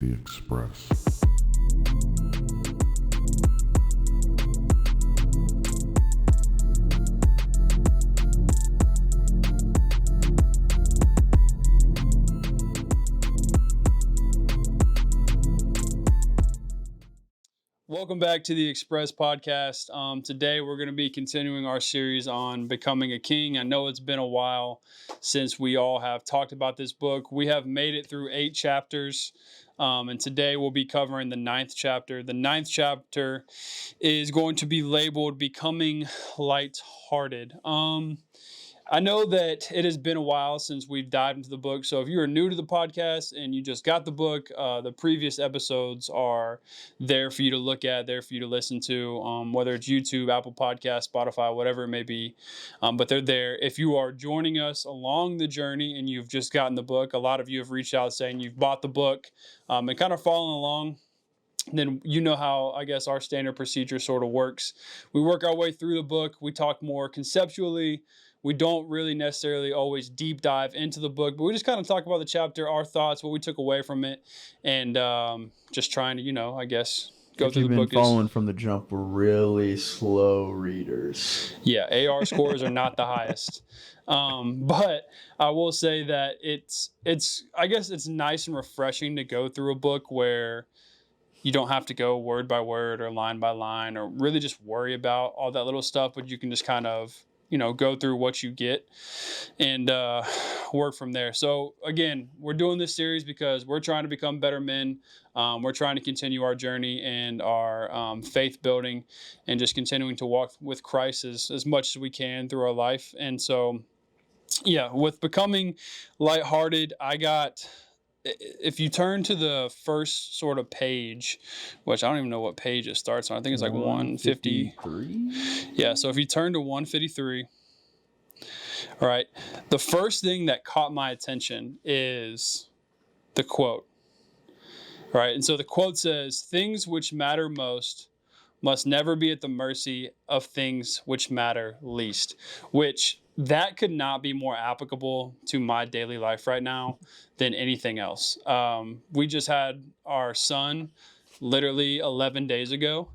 The Express. Welcome back to the Express podcast. Today we're going to be continuing our series on becoming a king. I know it's been a while since we all have talked about this book. We have made it through 8 chapters, and today we'll be covering the 9th chapter. The 9th chapter is going to be labeled Becoming Lighthearted. I know that it has been a while since we've dived into the book, so if you are new to the podcast and you just got the book, the previous episodes are there for you to look at, there for you to listen to, whether it's YouTube, Apple Podcasts, Spotify, whatever it may be, but they're there. If you are joining us along the journey and you've just gotten the book, a lot of you have reached out saying you've bought the book and kind of following along. Then you know how, I guess, our standard procedure sort of works. We work our way through the book. We talk more conceptually. We don't really necessarily always deep dive into the book, but we just kind of talk about the chapter, our thoughts, what we took away from it, and just trying to, I guess, go through the book. If you've been following from the jump, we're really slow readers. Yeah, AR scores are not the highest. But I will say that I guess it's nice and refreshing to go through a book where you don't have to go word by word or line by line or really just worry about all that little stuff, but you can just kind of, go through what you get and work from there. So again, we're doing this series because we're trying to become better men. We're trying to continue our journey and our faith building and just continuing to walk with Christ as much as we can through our life. And so, yeah, with becoming lighthearted, if you turn to the first sort of page, which I don't even know what page it starts on. I think it's like 153. Yeah, so if you turn to 153, all right, the first thing that caught my attention is the quote. All right, and so the quote says, "Things which matter most must never be at the mercy of things which matter least," which that could not be more applicable to my daily life right now than anything else. We just had our son literally 11 days ago.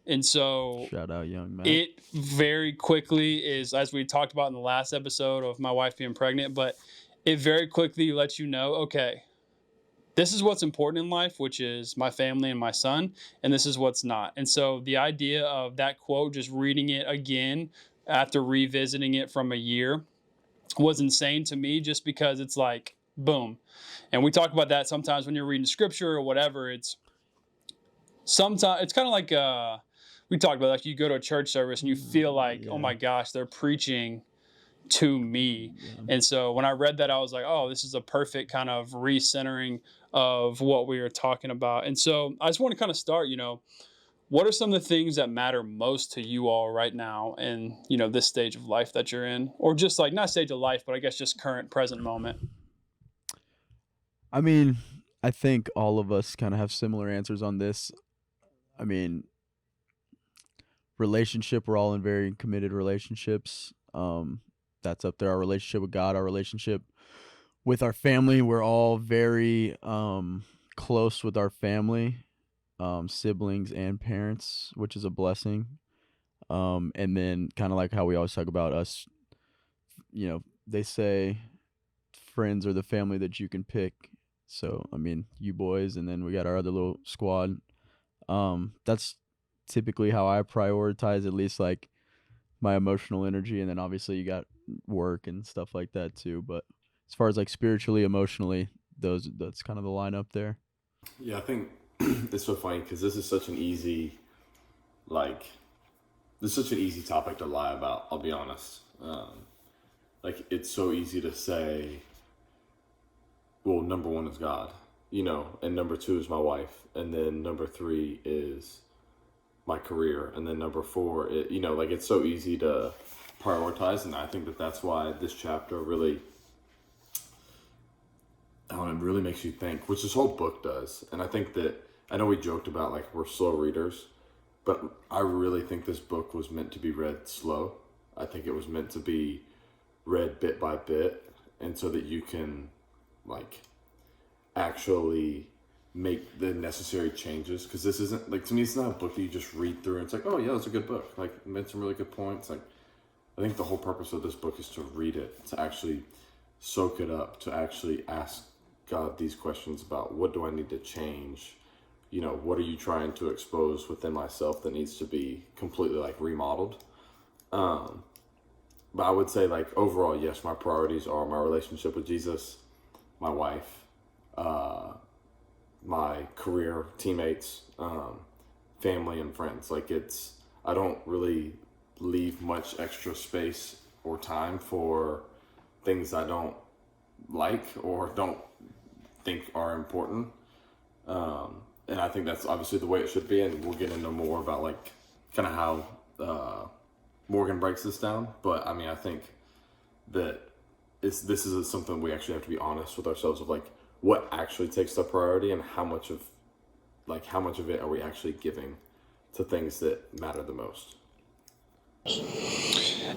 And so shout out young Matt. It very quickly is, as we talked about in the last episode of my wife being pregnant, but it very quickly lets you know, okay, this is what's important in life, which is my family and my son, and this is what's not. And so the idea of that quote, just reading it again after revisiting it from a year, was insane to me, just because it's like, boom. And we talk about that sometimes when you're reading scripture or whatever. It's kind of like we talked about, like, you go to a church service and you feel like, oh my gosh, they're preaching to me. Yeah. And so when I read that, I was like, oh, this is a perfect kind of recentering of what we were talking about. And so I just want to kind of start, what are some of the things that matter most to you all right now in, this stage of life that you're in? Or just like, not stage of life, but I guess just current, present moment. I mean, I think all of us kind of have similar answers on this. I mean, relationship, we're all in very committed relationships. That's up there. Our relationship with God, our relationship with our family, we're all very close with our family. Siblings and parents, which is a blessing. And then kind of like how we always talk about us, they say friends are the family that you can pick. So, I mean, you boys, and then we got our other little squad. That's typically how I prioritize, at least like my emotional energy. And then obviously you got work and stuff like that too. But as far as like spiritually, emotionally, that's kind of the lineup there. Yeah, I think it's so funny because this is such an easy topic to lie about. I'll be honest. It's so easy to say, well, number 1 is God, and number 2 is my wife, and then number 3 is my career, and then number 4, it's so easy to prioritize, and I think that's why this chapter really makes you think, which this whole book does. And I think that, I know we joked about like we're slow readers, but I really think this book was meant to be read slow. I think it was meant to be read bit by bit, and so that you can like actually make the necessary changes, because this isn't like, to me, it's not a book that you just read through and it's like, oh yeah, it's a good book, like made some really good points. Like, I think the whole purpose of this book is to read it, to actually soak it up, to actually ask God these questions about, what do I need to change? You know, what are you trying to expose within myself that needs to be completely like remodeled? But I would say, like, overall, yes, my priorities are my relationship with Jesus, my wife, my career, teammates, family, and friends. Like, I don't really leave much extra space or time for things I don't like or don't think are important. And I think that's obviously the way it should be. And we'll get into more about, like, kind of how Morgan breaks this down. But I mean, I think that this is something we actually have to be honest with ourselves of, like, what actually takes the priority and how much of it are we actually giving to things that matter the most.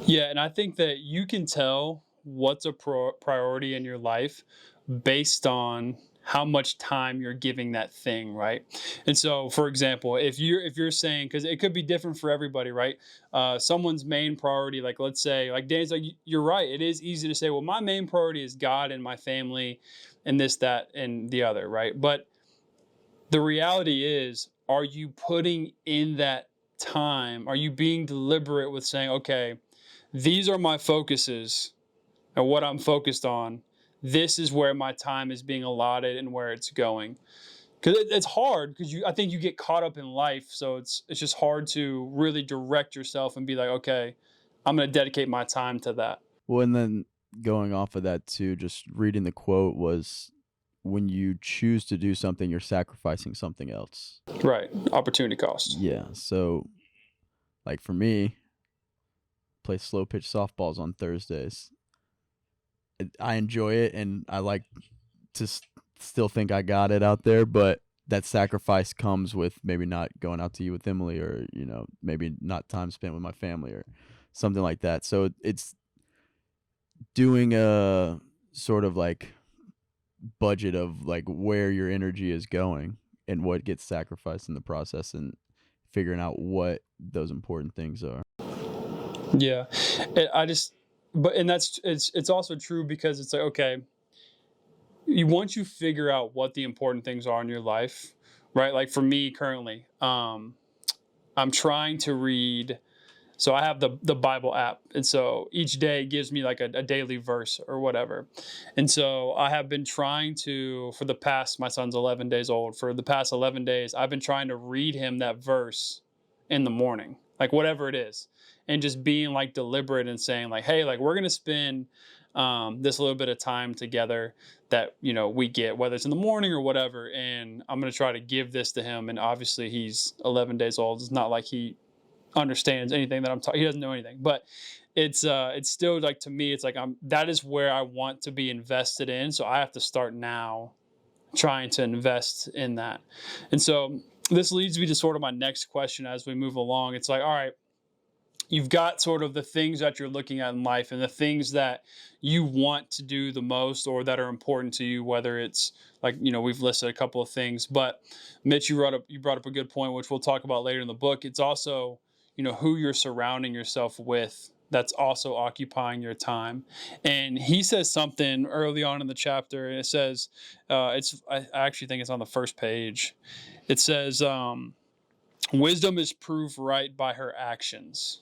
Yeah, and I think that you can tell what's a priority in your life based on how much time you're giving that thing, right? And so, for example, if you're saying, because it could be different for everybody, right? Someone's main priority, like, let's say, like Dan's like, you're right. It is easy to say, well, my main priority is God and my family, and this, that, and the other, right? But the reality is, are you putting in that time? Are you being deliberate with saying, okay, these are my focuses and what I'm focused on? This is where my time is being allotted and where it's going. Because it's hard, because I think you get caught up in life, so it's just hard to really direct yourself and be like, okay, I'm going to dedicate my time to that. Well, and then going off of that too, just reading the quote was, when you choose to do something, you're sacrificing something else. Right. Opportunity cost. Yeah. So, like, for me, play slow pitch softballs on Thursdays. I enjoy it, and I like to still think I got it out there, but that sacrifice comes with maybe not going out to eat with Emily, or, you know, maybe not time spent with my family or something like that. So it's doing a sort of like budget of like where your energy is going and what gets sacrificed in the process, and figuring out what those important things are. Yeah. It's also true, because it's like, okay, once you figure out what the important things are in your life, right? Like for me currently, I'm trying to read. So I have the Bible app, and so each day gives me like a daily verse or whatever. And so I have been trying to, my son's 11 days old, for the past 11 days, I've been trying to read him that verse in the morning, like whatever it is, and just being like deliberate and saying like, hey, like, we're going to spend this little bit of time together that, you know, we get, whether it's in the morning or whatever, and I'm going to try to give this to him. And obviously he's 11 days old. It's not like he understands anything that I'm talking. He doesn't know anything, but it's still like, to me, it's like, that is where I want to be invested in. So I have to start now trying to invest in that. And so this leads me to sort of my next question as we move along. It's like, all right, you've got sort of the things that you're looking at in life and the things that you want to do the most or that are important to you, whether it's like, you know, we've listed a couple of things, but Mitch, you brought up a good point, which we'll talk about later in the book. It's also, you know, who you're surrounding yourself with that's also occupying your time. And he says something early on in the chapter, and it says, I actually think it's on the first page. It says, wisdom is proved right by her actions.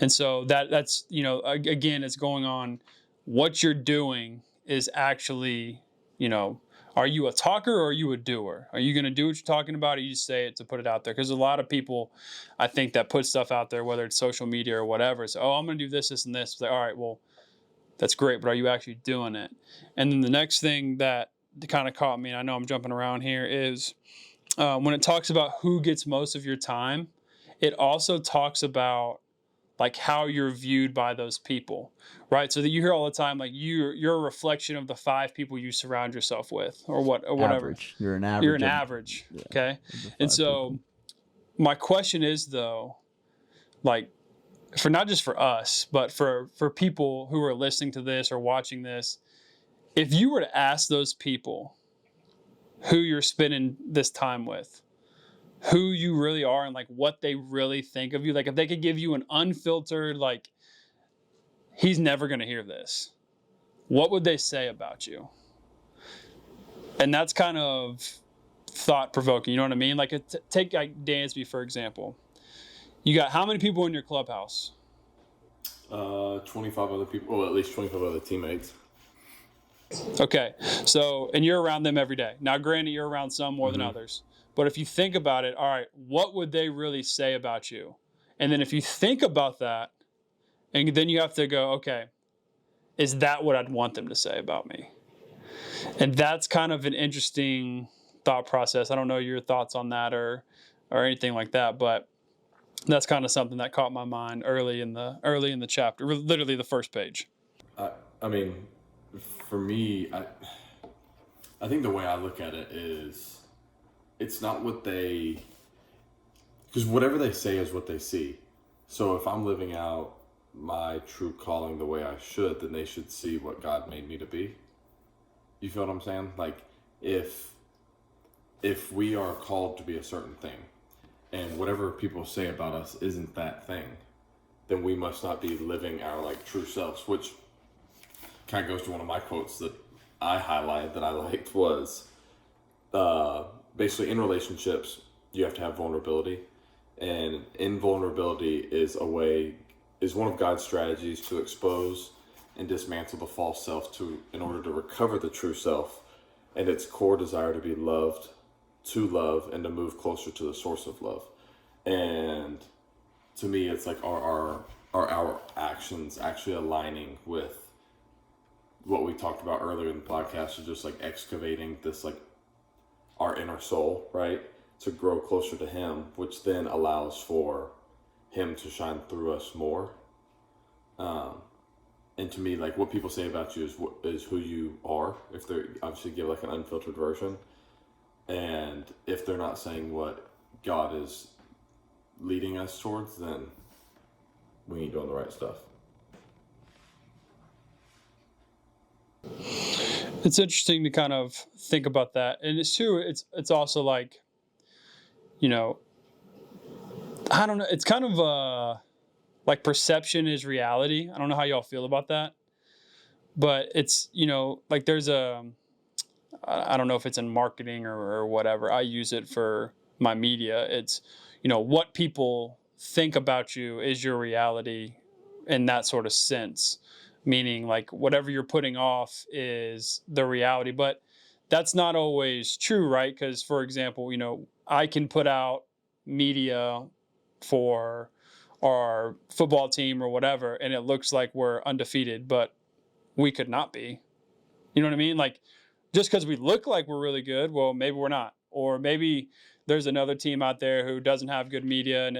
And so that's, you know, again, it's going on. What you're doing is actually, you know, are you a talker or are you a doer? Are you going to do what you're talking about, or you just say it to put it out there? Because a lot of people, I think, that put stuff out there, whether it's social media or whatever, it's, oh, I'm going to do this, this, and this. It's like, all right, well, that's great, but are you actually doing it? And then the next thing that kind of caught me, and I know I'm jumping around here, is when it talks about who gets most of your time, it also talks about like how you're viewed by those people, right? So that you hear all the time, like you're a reflection of the 5 people you surround yourself with, or whatever. Average. You're an average. You're an average. Yeah, okay. And so my question is, though, like, for not just for us, but for people who are listening to this or watching this, if you were to ask those people, who you're spending this time with, who you really are, and like what they really think of you. Like if they could give you an unfiltered, like, he's never going to hear this, what would they say about you? And that's kind of thought provoking. You know what I mean? Like take like Dansby, for example. You got how many people in your clubhouse? 25 other people, well, at least 25 other teammates. Okay, so, and you're around them every day. Now, granted, you're around some more than others. But if you think about it, all right, what would they really say about you? And then if you think about that, and then you have to go, okay, is that what I'd want them to say about me? And that's kind of an interesting thought process. I don't know your thoughts on that or anything like that, but that's kind of something that caught my mind early in the chapter, literally the first page. I mean, for me, I think the way I look at it is, it's not what they, because whatever they say is what they see. So if I'm living out my true calling the way I should, then they should see what God made me to be. You feel what I'm saying? Like if we are called to be a certain thing, and whatever people say about us isn't that thing, then we must not be living our like true selves, which kind of goes to one of my quotes that I highlighted that I liked was, basically in relationships, you have to have vulnerability, and invulnerability is one of God's strategies to expose and dismantle the false self in order to recover the true self and its core desire to be loved, to love, and to move closer to the source of love. And to me, it's like our actions actually aligning with what we talked about earlier in the podcast, is just like excavating this, like our inner soul, right? To grow closer to Him, which then allows for Him to shine through us more. And to me, like what people say about you is who you are. If they obviously give like an unfiltered version, and if they're not saying what God is leading us towards, then we ain't doing the right stuff. It's interesting to kind of think about that. And it's true, it's also like, you know, I don't know, it's kind of like perception is reality. I don't know how y'all feel about that, but it's, you know, like there's I don't know if it's in marketing or whatever. I use it for my media. It's, you know, what people think about you is your reality in that sort of sense. Meaning like whatever you're putting off is the reality, but that's not always true, right? Because for example, you know, I can put out media for our football team or whatever, and it looks like we're undefeated, but we could not be. You know what I mean? Like just because we look like we're really good, well, maybe we're not. Or maybe there's another team out there who doesn't have good media and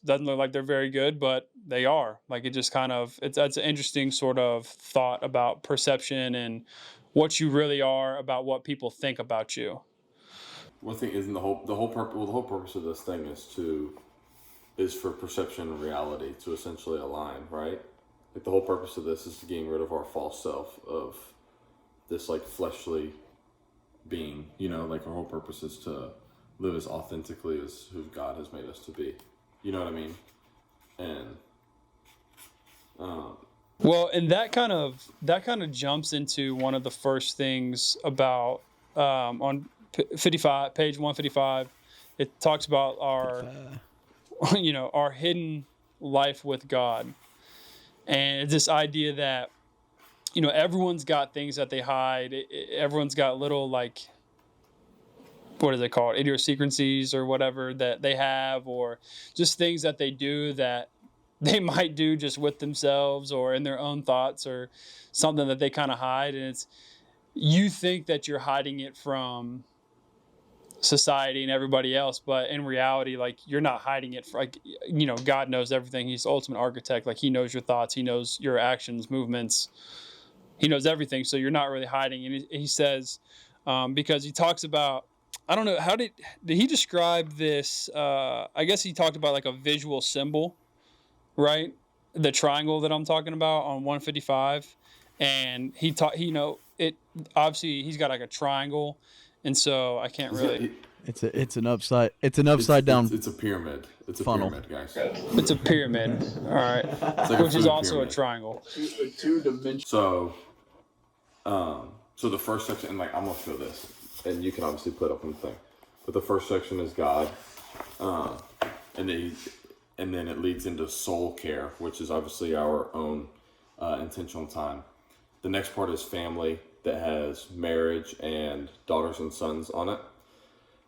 doesn't look like they're very good, but they are. Like it just kind of, that's an interesting sort of thought about perception and what you really are about what people think about you. One thing isn't the whole purpose of this thing is for perception and reality to essentially align, right? Like the whole purpose of this is to getting rid of our false self, of this like fleshly being, you know, like our whole purpose is to live as authentically as who God has made us to be. You know what I mean? And well, and that kind of jumps into one of the first things about on page 155. It talks about our you know, our hidden life with God, and it's this idea that, you know, everyone's got things that they hide. Everyone's got little, like, what is it called? Idiosyncrasies or whatever that they have, or just things that they do that they might do just with themselves or in their own thoughts, or something that they kind of hide. And it's, you think that you're hiding it from society and everybody else, but in reality, like, you're not hiding it. Like, you know, God knows everything. He's the ultimate architect. Like, He knows your thoughts. He knows your actions, movements. He knows everything. So you're not really hiding. And he says, because he talks about, I don't know, how did he describe this? I guess he talked about like a visual symbol, right? The triangle that I'm talking about on 155. And he taught, you know, it obviously he's got like a triangle, And so I can't really. It's an upside down. It's a pyramid. It's a funnel. pyramid, guys. It's a pyramid. All right. It's like a Which is food also pyramid. a triangle. Two-dimensional. So the first section, and like I'm gonna show this, and you can obviously put up on the thing, but the first section is God, and then it leads into soul care, which is obviously our own intentional time. The next part is family, that has marriage and daughters and sons on it,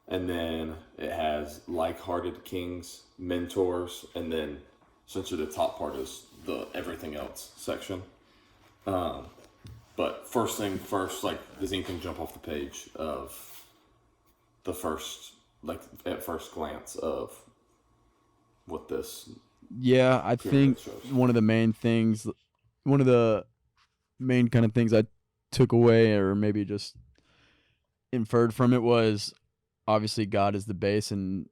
and then it has like-hearted kings, mentors, and then essentially the top part is the everything else section. But first thing first, like, does anything jump off the page of the first, like, at first glance of what this? Yeah, I think shows. one of the main kind of things I took away, or maybe just inferred from it, was obviously God is the base, and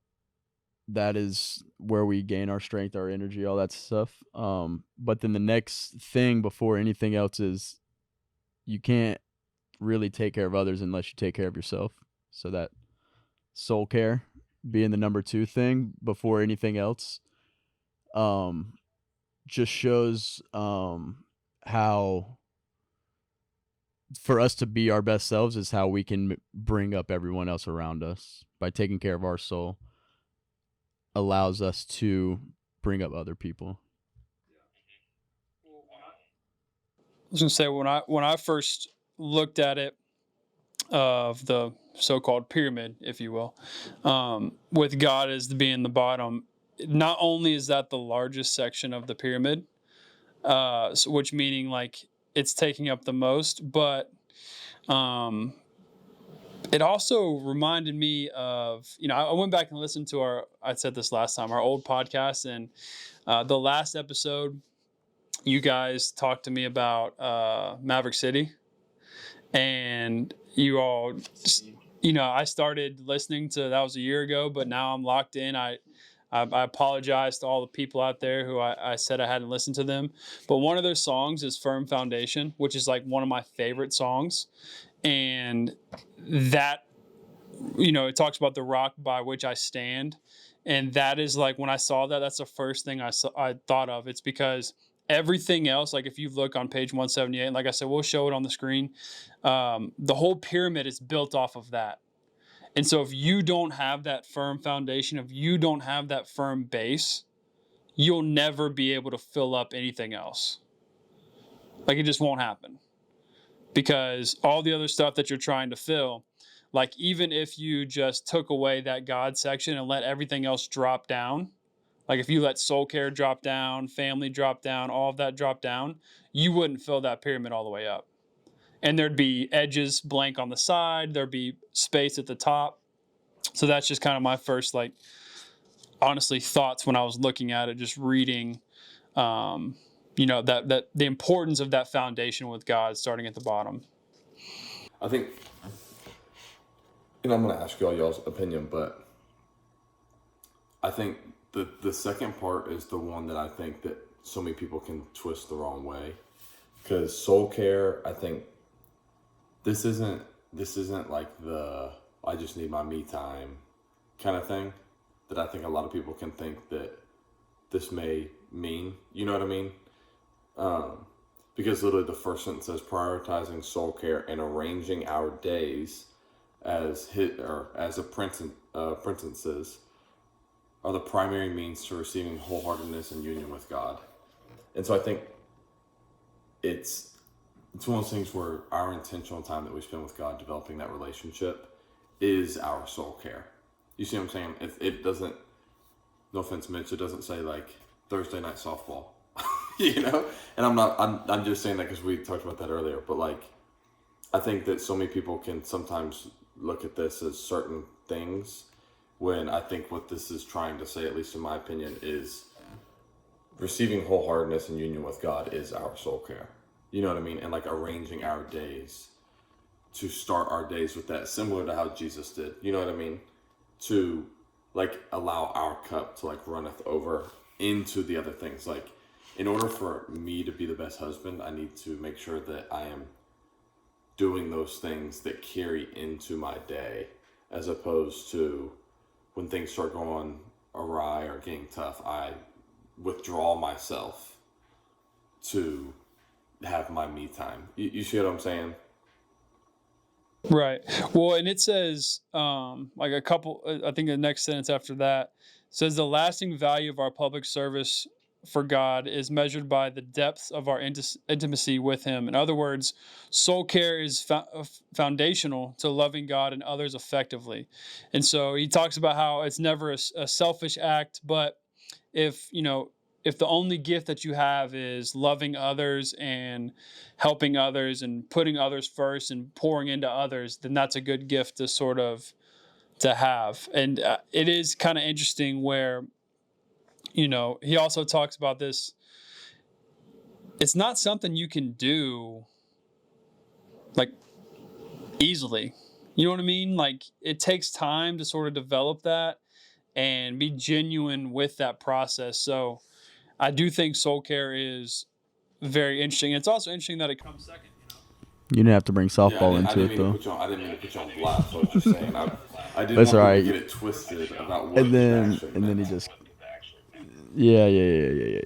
that is where we gain our strength, our energy, all that stuff. But then the next thing before anything else is you can't really take care of others unless you take care of yourself. So that soul care being the number 2 thing before anything else, just shows how for us to be our best selves is how we can bring up everyone else around us. By taking care of our soul allows us to bring up other people. I was gonna say when I first looked at it, of the so-called pyramid, if you will, with God as being the bottom, not only is that the largest section of the pyramid, which meaning like it's taking up the most, but it also reminded me of, I went back and listened to I said this last time, our old podcast, and the last episode, you guys talked to me about Maverick City, and you all, I started listening to, that was a year ago, but now I'm locked in. I apologize to all the people out there who I said I hadn't listened to them, but one of their songs is Firm Foundation, which is like one of my favorite songs. And that, it talks about the rock by which I stand. And that is like, when I saw that, that's the first thing I thought of. It's because everything else, like if you look on page 178, like I said, we'll show it on the screen. The whole pyramid is built off of that. And so if you don't have that firm foundation, if you don't have that firm base, you'll never be able to fill up anything else. Like, it just won't happen. Because all the other stuff that you're trying to fill, like even if you just took away that God section and let everything else drop down, like if you let soul care drop down, family drop down, all of that drop down, you wouldn't fill that pyramid all the way up. And there'd be edges blank on the side. There'd be space at the top. So that's just kind of my first, honestly, thoughts when I was looking at it, just reading, that the importance of that foundation with God starting at the bottom. I think, I'm going to ask you all y'all's opinion, but I think the second part is the one that I think that so many people can twist the wrong way. Because soul care, I think, this isn't like the I just need my me time kind of thing that I think a lot of people can think that this may mean. You know what I mean? Because literally the first sentence says prioritizing soul care and arranging our days as apprentices are the primary means to receiving wholeheartedness and union with God. And so I think it's one of those things where our intentional time that we spend with God developing that relationship is our soul care. You see what I'm saying? It doesn't, no offense, Mitch, it doesn't say like Thursday night softball, And I'm just saying that because we talked about that earlier. But I think that so many people can sometimes look at this as certain things, when I think what this is trying to say, at least in my opinion, is receiving wholeheartedness and union with God is our soul care. You know what I mean? And arranging our days to start our days with that, similar to how Jesus did. You know what I mean? To allow our cup to runneth over into the other things. In order for me to be the best husband, I need to make sure that I am doing those things that carry into my day, as opposed to when things start going awry or getting tough, I withdraw myself to have my me time. You see what I'm saying? Right. Well, and it says, like a couple, I think the next sentence after that says the lasting value of our public service for God is measured by the depth of our intimacy with Him. In other words, soul care is foundational to loving God and others effectively. And so he talks about how it's never a selfish act, but if, if the only gift that you have is loving others and helping others and putting others first and pouring into others, then that's a good gift to have. And it is kind of interesting where, he also talks about this. It's not something you can do like easily. You know what I mean? Like it takes time to sort of develop that and be genuine with that process. So I do think soul care is very interesting. It's also interesting that it comes second. You didn't have to bring softball into it, though. I didn't mean to put you on blast. So I was just saying. I didn't That's want all people right. to get it twisted about what And then distraction he just, yeah.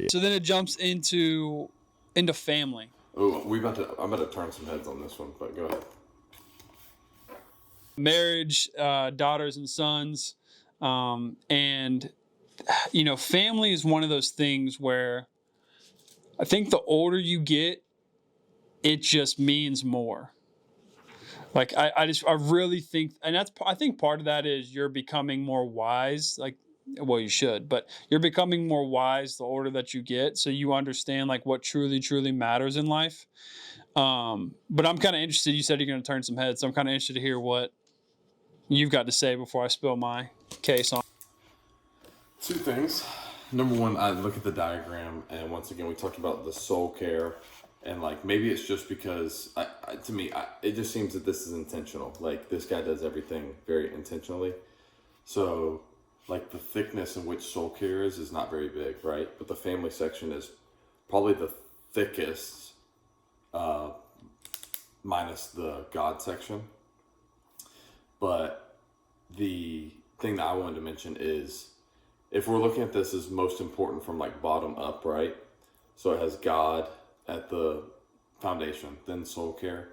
So then it jumps into family. Oh, I'm about to turn some heads on this one, but go ahead. Marriage, daughters and sons, and family is one of those things where I think the older you get, it just means more. Like I really think, and I think part of that is you're becoming more wise. Like, well, you should, but you're becoming more wise the older that you get, so you understand like what truly matters in life. But I'm kind of interested. You said you're going to turn some heads, so I'm kind of interested to hear what you've got to say before I spill my case on. Two things. Number one, I look at the diagram, and once again, we talked about the soul care, and like maybe it's just because to me, it just seems that this is intentional. Like this guy does everything very intentionally. So, like the thickness in which soul care is not very big, right? But the family section is probably the thickest, minus the God section. But the thing that I wanted to mention is, if we're looking at this as most important from like bottom up, right? So it has God at the foundation, then soul care.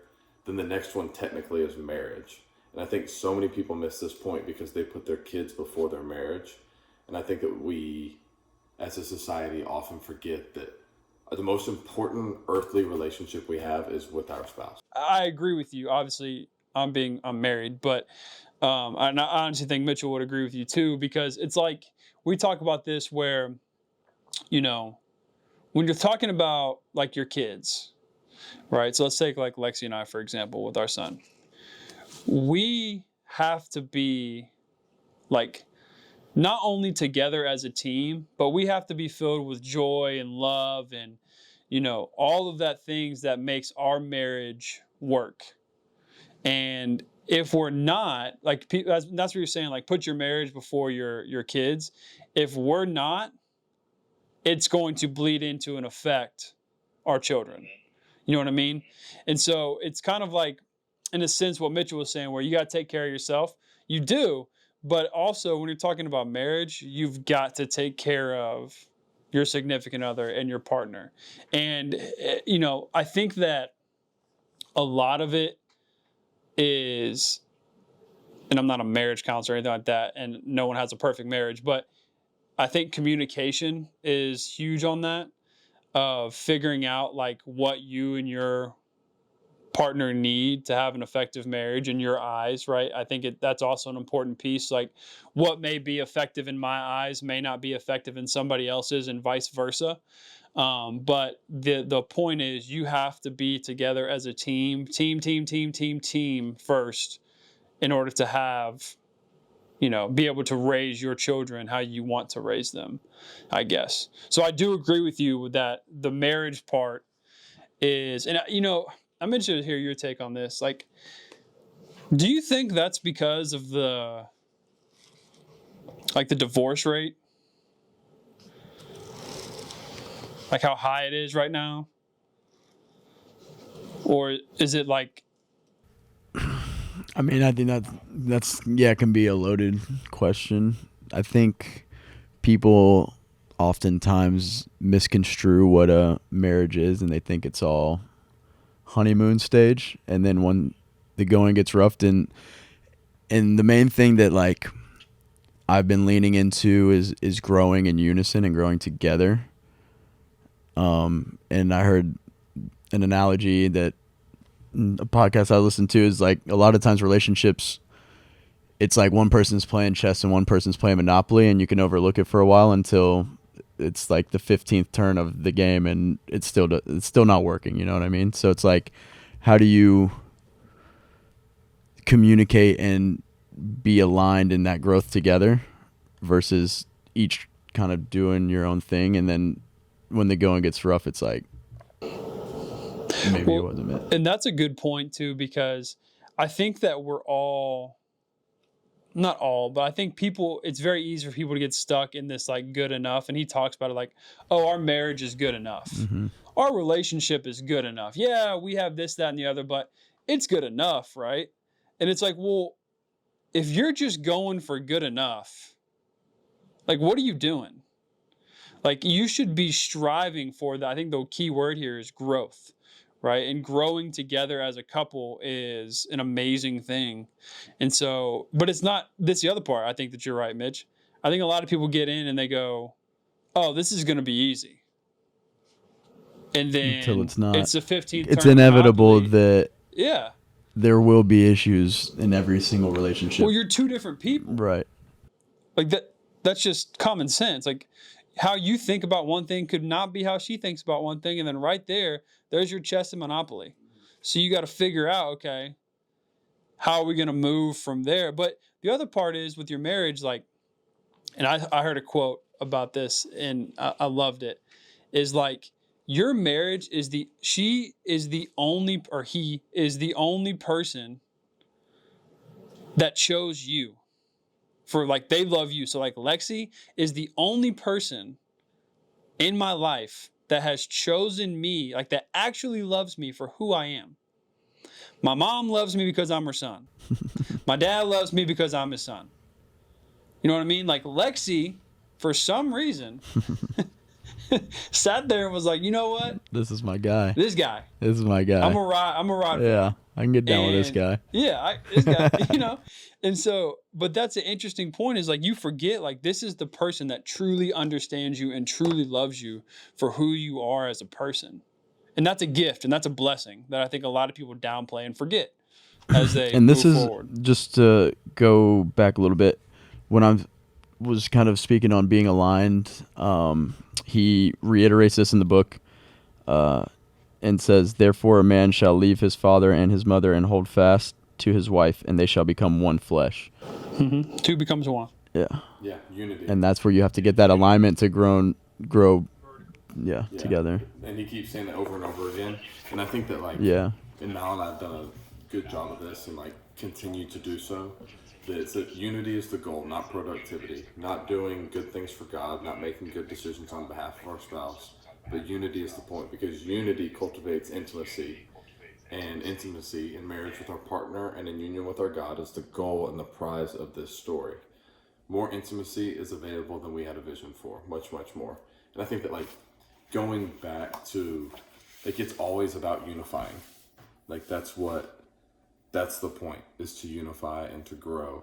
Then the next one technically is marriage. And I think so many people miss this point because they put their kids before their marriage. And I think that we, as a society, often forget that the most important earthly relationship we have is with our spouse. I agree with you. Obviously, I'm married, but I honestly think Mitchell would agree with you too, because it's like we talk about this where, when you're talking about like your kids, right? So let's take like Lexi and I, for example, with our son. We have to be like not only together as a team, but we have to be filled with joy and love and, all of that things that makes our marriage work. And if we're not, like, that's what you're saying, like put your marriage before your kids. If we're not, it's going to bleed into and affect our children. You know what I mean? And so it's kind of like, in a sense, what Mitchell was saying, where you got to take care of yourself. You do, but also when you're talking about marriage, you've got to take care of your significant other and your partner. And, I think that a lot of it is, and I'm not a marriage counselor or anything like that, and no one has a perfect marriage, but I think communication is huge on that, of figuring out like what you and your partner need to have an effective marriage in your eyes, right? I think that's also an important piece. Like what may be effective in my eyes may not be effective in somebody else's, and vice versa. But the point is, you have to be together as a team first, in order to have, be able to raise your children how you want to raise them, I guess. So I do agree with you with that. The marriage part is, and I'm interested to hear your take on this. Like, do you think that's because of the divorce rate? Like how high it is right now? Or is it like I mean, I think that's yeah, it can be a loaded question. I think people oftentimes misconstrue what a marriage is, and they think it's all honeymoon stage, and then when the going gets rough, and the main thing that like I've been leaning into is growing in unison and growing together. And I heard an analogy that a podcast I listened to is like a lot of times relationships, it's like one person's playing chess and one person's playing Monopoly, and you can overlook it for a while until it's like the 15th turn of the game and it's still not working. You know what I mean? So it's like, how do you communicate and be aligned in that growth together versus each kind of doing your own thing, and then when the going gets rough, it's like maybe it wasn't meant. And that's a good point too, because I think that we're all, not all, but I think people, it's very easy for people to get stuck in this like good enough. And he talks about it like, oh, our marriage is good enough. Mm-hmm. Our relationship is good enough. Yeah, we have this, that, and the other, but it's good enough, right? And it's like, well, if you're just going for good enough, like, what are you doing? Like, you should be striving for that. I think the key word here is growth, right? And growing together as a couple is an amazing thing. And so, but it's not, this is the other part. I think that you're right, Mitch. I think a lot of people get in and they go, oh, this is going to be easy. And then Until it's not. It's the 15th It's turn inevitable Monopoly. that Yeah. there will be issues in every single relationship. Well, you're two different people. Right. Like that's just common sense. Like, how you think about one thing could not be how she thinks about one thing. And then right there's your chess and Monopoly. So you got to figure out, okay, how are we going to move from there? But the other part is with your marriage, like, and I heard a quote about this and I loved it, is like, your marriage is he is the only person that chose you. For like, they love you. So like, Lexi is the only person in my life that has chosen me, like that actually loves me for who I am. My mom loves me because I'm her son. My dad loves me because I'm his son. You know what I mean? Like, Lexi, for some reason, sat there and was like, you know what? This is my guy. This guy. This is my guy. I'm a ride. Yeah, I can get down with this guy. Yeah, this guy, you know. And so, but that's an interesting point, is like, you forget, like, this is the person that truly understands you and truly loves you for who you are as a person. And that's a gift and that's a blessing that I think a lot of people downplay and forget as they and this move is forward. Just to go back a little bit, when I was kind of speaking on being aligned, he reiterates this in the book and says, therefore a man shall leave his father and his mother and hold fast to his wife, and they shall become one flesh. Mm-hmm. Two becomes one. Yeah. Yeah, unity. And that's where you have to get that alignment to grow together. And he keeps saying that over and over again. And I think that, like, Yeah. and Mal and I have done a good job of this and, like, continue to do so. That it's that unity is the goal, not productivity. Not doing good things for God, not making good decisions on behalf of our spouse. But unity is the point, because unity cultivates intimacy. And intimacy in marriage with our partner and in union with our God is the goal and the prize of this story. More intimacy is available than we had a vision for. Much, much more. And I think that, like, going back to, like, it's always about unifying. Like, that's the point, is to unify and to grow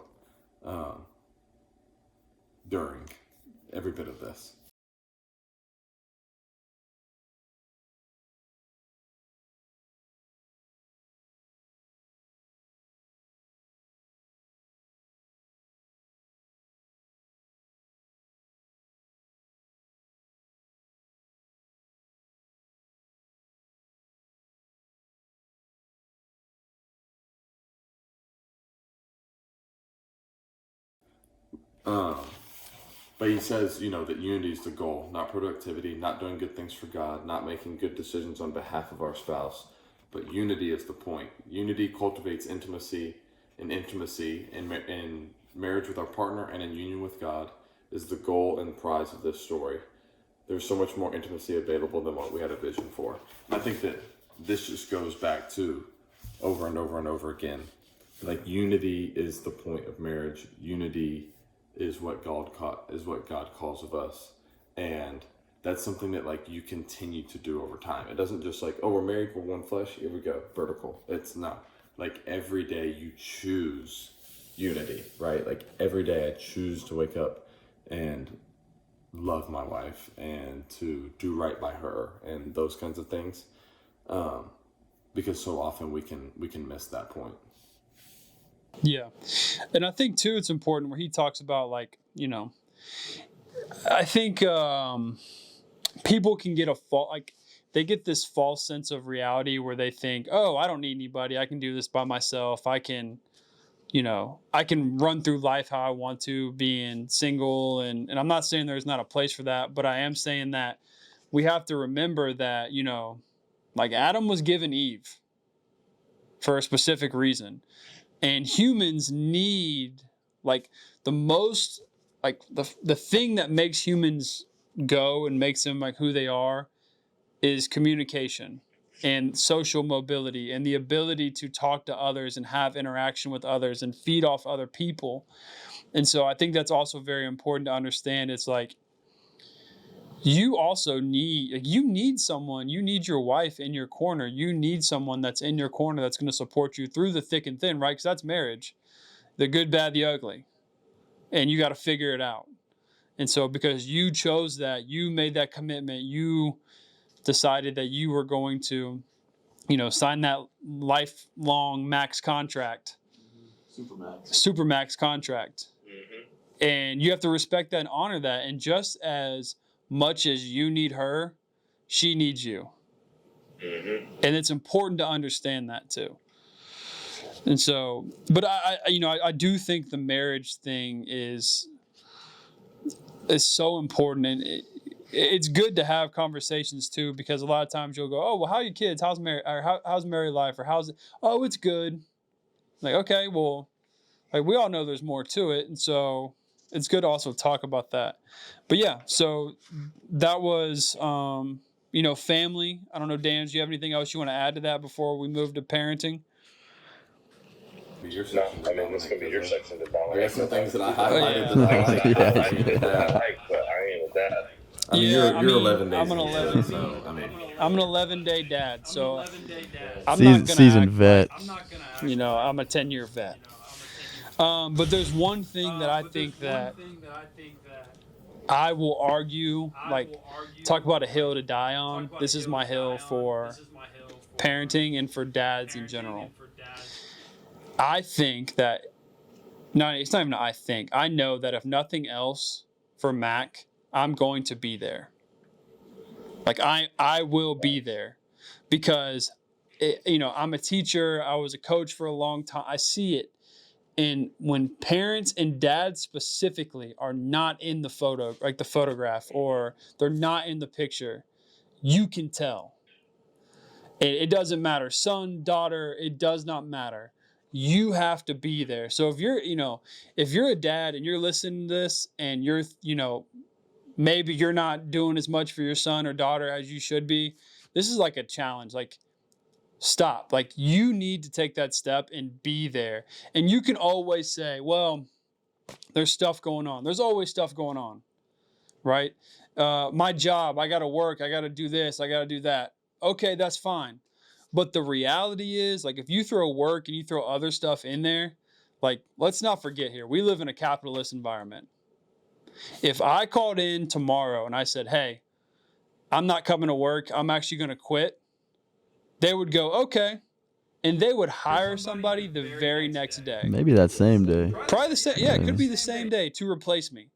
during every bit of this. But he says, that unity is the goal, not productivity, not doing good things for God, not making good decisions on behalf of our spouse. But unity is the point. Unity cultivates intimacy, and intimacy in marriage with our partner and in union with God is the goal and prize of this story. There's so much more intimacy available than what we had a vision for. And I think that this just goes back to over and over and over again. Like, unity is the point of marriage. Unity is what God calls of us, and that's something that like you continue to do over time. It doesn't just like, oh, we're married, we're one flesh, here we go, vertical. It's not. Like, every day you choose unity, right? Like, every day I choose to wake up and love my wife and to do right by her and those kinds of things, because so often we can miss that point. Yeah. And I think too, it's important where he talks about like, I think people can get they get this false sense of reality where they think, oh, I don't need anybody. I can do this by myself. I can run through life how I want to, being single. And I'm not saying there's not a place for that, but I am saying that we have to remember that, like Adam was given Eve for a specific reason. And humans need like the most, like the thing that makes humans go and makes them like who they are is communication and social mobility and the ability to talk to others and have interaction with others and feed off other people. And so I think that's also very important to understand. It's like you also need someone, you need your wife in your corner. You need someone that's in your corner that's going to support you through the thick and thin, right? Because that's marriage, the good, bad, the ugly. And you got to figure it out. And so because you chose that, you made that commitment, you decided that you were going to, sign that lifelong max contract. Supermax contract. Mm-hmm. And you have to respect that and honor that. And just as much as you need her, she needs you. Mm-hmm. And it's important to understand that too. And so, but I do think the marriage thing is so important, and it's good to have conversations too, because a lot of times you'll go, oh, well, how are your kids? How's marriage? Or how's married life? Or how's it? Oh, it's good. Like, okay, well, like we all know there's more to it, and so it's good to also talk about that. But yeah, so that was, family. I don't know, Dan, do you have anything else you want to add to that before we move to parenting? This is gonna be your section to dominate. I got some things that I highlighted that I like. But I ain't a dad. You're 11 days. I'm an 11. So, I'm an 11-day dad. So I'm seasoned vet. I'm a 10-year vet. But there's one thing that I think that I will argue, talk about a hill to die on. This is my hill for parenting and for dads in general. I think that, it's not even I think. I know that if nothing else for Mac, I'm going to be there. Like I will be there because, I'm a teacher. I was a coach for a long time. I see it. And when parents and dads specifically are not in the photo, like the photograph, or they're not in the picture, you can tell. It doesn't matter. Son, daughter, it does not matter. You have to be there. So if you're a dad and you're listening to this and you're, maybe you're not doing as much for your son or daughter as you should be, this is like a challenge. Like, stop. Like, you need to take that step and be there. And you can always say, well, there's stuff going on. There's always stuff going on, right? My job, I got to work. I got to do this. I got to do that. Okay, that's fine. But the reality is, like, if you throw work and you throw other stuff in there, like, let's not forget here, we live in a capitalist environment. If I called in tomorrow and I said, hey, I'm not coming to work, I'm actually going to quit, they would go, okay. And they would hire somebody the very next day. Maybe that same day. Probably the same. Yeah, it could be the same day to replace me,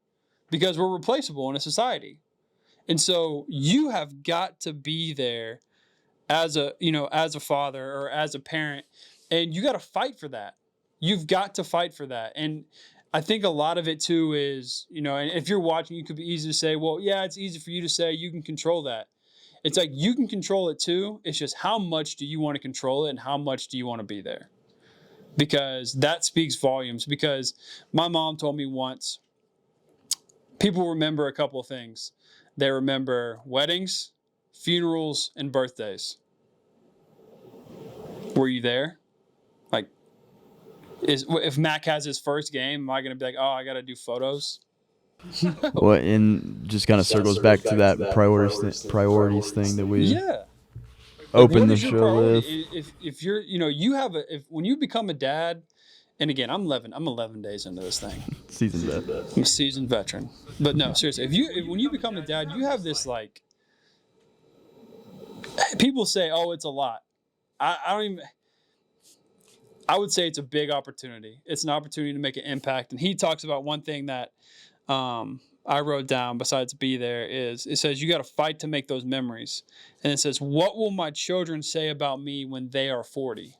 because we're replaceable in a society. And so you have got to be there as a father or as a parent, and you got to fight for that. You've got to fight for that. And I think a lot of it too is, and if you're watching, you could be easy to say, well, yeah, it's easy for you to say you can control that. It's like you can control it too. It's just how much do you want to control it and how much do you want to be there? Because that speaks volumes. Because my mom told me once, people remember a couple of things. They remember weddings, funerals, and birthdays. Were you there? Like, Is if Mac has his first game, am I going to be like, oh, I got to do photos? Well, and just kind of circles back to that priorities thing that we Yeah. opened What the is your show with. priority? If you're, you have when you become a dad, and again, I'm 11 days into this thing. Season vet. I'm a seasoned veteran. But no, seriously, when you become a dad, you have this like, people say, oh, it's a lot. I don't even, I would say it's a big opportunity. It's an opportunity to make an impact. And he talks about one thing that I wrote down besides be there is it says you got to fight to make those memories. And it says, what will my children say about me when they are 40?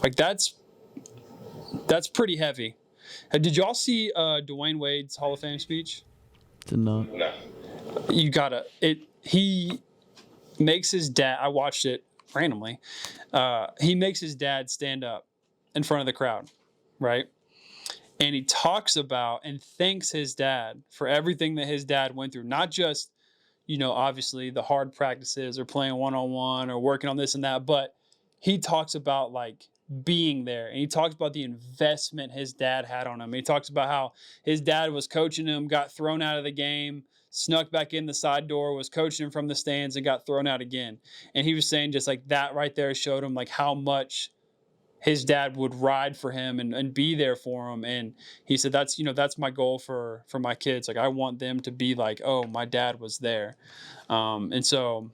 Like that's pretty heavy. Did y'all see Dwayne Wade's Hall of Fame speech? Did not. No. You gotta he makes his dad, I watched it randomly, he makes his dad stand up in front of the crowd, right? And he talks about and thanks his dad for everything that his dad went through, not just, obviously the hard practices or playing one-on-one or working on this and that, but he talks about like being there, and he talks about the investment his dad had on him. He talks about how his dad was coaching him, got thrown out of the game, snuck back in the side door, was coaching him from the stands, and got thrown out again. And he was saying just like that right there showed him like how much his dad would ride for him and be there for him. And he said, that's my goal for my kids. Like I want them to be like, oh, my dad was there. And so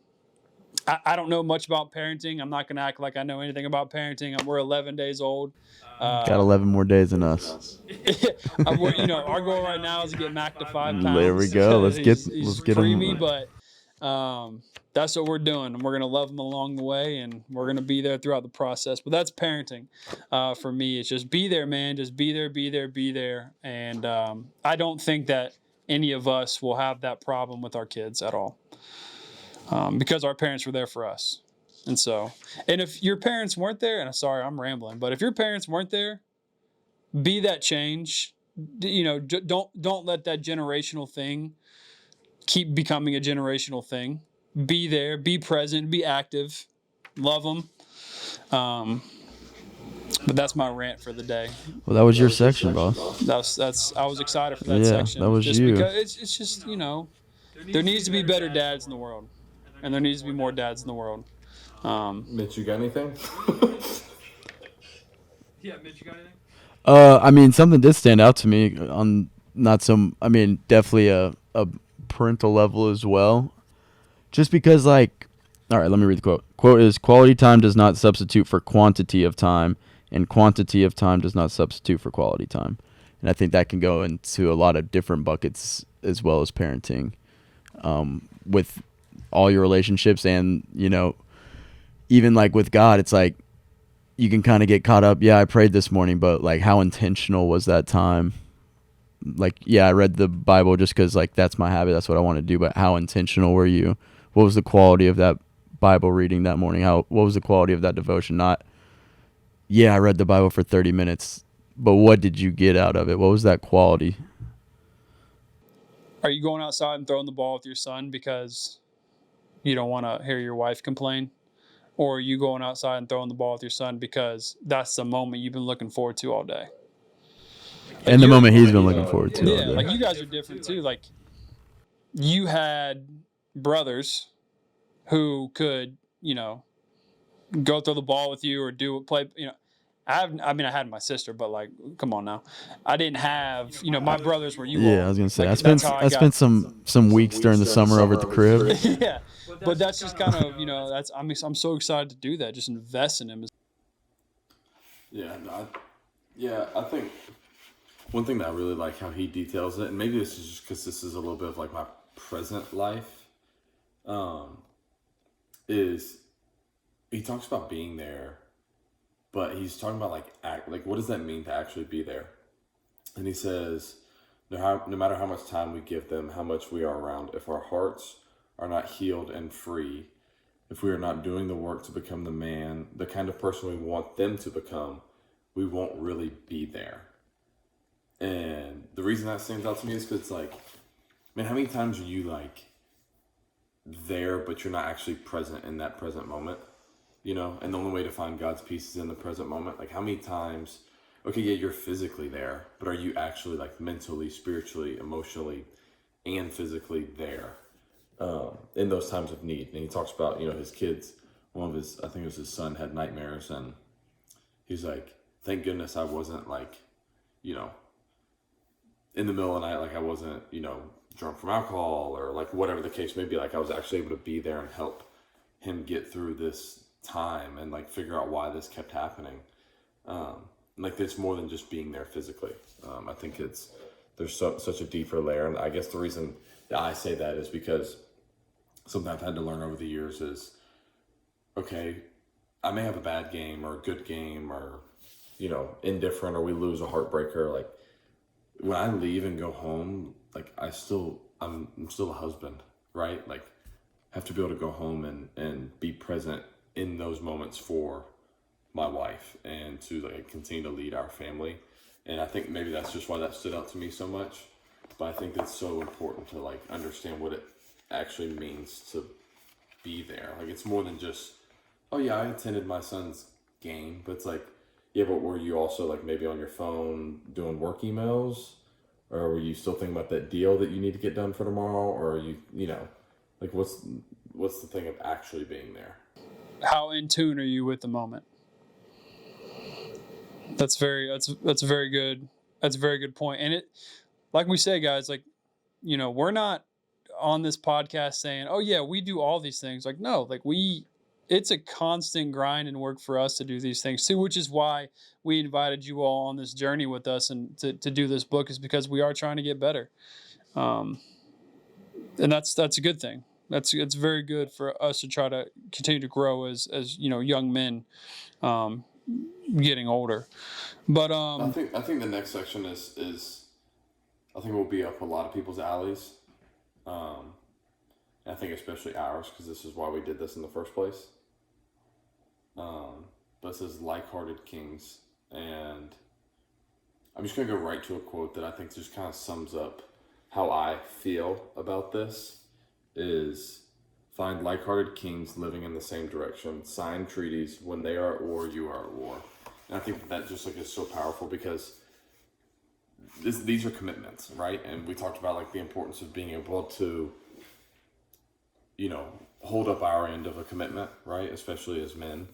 I don't know much about parenting. I'm not going to act like I know anything about parenting. We're 11 days old. Got 11 more days than us. Our goal right now is to get Mac to 5 pounds. There we go. Let's get creamy, him. But that's what we're doing, and we're going to love him along the way, and we're going to be there throughout the process. But that's parenting for me. It's just be there, man. Just be there. And I don't think that any of us will have that problem with our kids at all. Because our parents were there for us. And if your parents weren't there, and I'm sorry, I'm rambling, but if your parents weren't there, be that change. Don't let that generational thing keep becoming a generational thing. Be there, be present, be active, love them. But that's my rant for the day. Well, that was your section, boss. I was excited for that section. That was just you. Because it's just, there needs to be better dads in the world. And there needs to be more dads in the world. Mitch, you got anything? Yeah, Mitch, you got anything? I mean, something did stand out to me on definitely a parental level as well. Just because, all right, let me read the quote. Quote is, quality time does not substitute for quantity of time, and quantity of time does not substitute for quality time. And I think that can go into a lot of different buckets as well as parenting, with all your relationships. And, even like with God, it's like you can kind of get caught up. Yeah, I prayed this morning, but like how intentional was that time? Like, yeah, I read the Bible just because like that's my habit. That's what I want to do. But how intentional were you? What was the quality of that Bible reading that morning? What was the quality of that devotion? Not, yeah, I read the Bible for 30 minutes, but what did you get out of it? What was that quality? Are you going outside and throwing the ball with your son because you don't want to hear your wife complain? Or are you going outside and throwing the ball with your son because that's the moment you've been looking forward to all day? And the moment he's been looking forward to. Yeah, like you guys are different too. Like you had brothers who could, go throw the ball with you or play. I had my sister, but like, come on now, I didn't have. My brothers were you. Yeah, I was gonna say I spent some weeks during the summer over at the crib. Yeah, but that's just kind of I'm so excited to do that. Just invest in him. I think one thing that I really like how he details it, and maybe this is just because this is a little bit of like my present life, is he talks about being there, but he's talking about like what does that mean to actually be there? And he says, no matter how much time we give them, how much we are around, if our hearts are not healed and free, if we are not doing the work to become the kind of person we want them to become, we won't really be there. And the reason that stands out to me is because it's like, man, how many times are you like there, but you're not actually present in that present moment? you know, and the only way to find God's peace is in the present moment. Like, how many times, okay, yeah, you're physically there, but are you actually like mentally, spiritually, emotionally, and physically there in those times of need? And he talks about, you know, his kids, one of his, I think it was his son, had nightmares, and he's like, thank goodness I wasn't like, you know, in the middle of the night, like I wasn't, you know, drunk from alcohol or like whatever the case may be. Like I was actually able to be there and help him get through this time and like figure out why this kept happening. Like it's more than just being there physically. I think there's such a deeper layer. And I guess the reason that I say that is because something I've had to learn over the years is, okay, I may have a bad game or a good game or, you know, indifferent, or we lose a heartbreaker. Like when I leave and go home, like I'm still a husband, right? Like I have to be able to go home and be present in those moments for my wife and to like continue to lead our family. And I think maybe that's just why that stood out to me so much. But I think it's so important to like understand what it actually means to be there. Like it's more than just, oh yeah, I attended my son's game, but it's like, yeah, but were you also like maybe on your phone doing work emails? Or were you still thinking about that deal that you need to get done for tomorrow? Or are you know, like what's the thing of actually being there? How in tune are you with the moment? That's a very good. That's a very good point. And it, like we say, guys, like, you know, we're not on this podcast saying, oh yeah, we do all these things. Like, no, like it's a constant grind and work for us to do these things too, which is why we invited you all on this journey with us and to do this book, is because we are trying to get better. And that's a good thing. It's very good for us to try to continue to grow as you know, young men, getting older. But I think the next section is I think will be up a lot of people's alleys. I think especially ours, because this is why we did this in the first place. But it says like-hearted kings, and I'm just gonna go right to a quote that I think just kind of sums up how I feel about this. Is find like-hearted kings living in the same direction, sign treaties. When they are at war, you are at war. And I think that just like is so powerful, because these are commitments, right? And we talked about like the importance of being able to, you know, hold up our end of a commitment, right? Especially as men.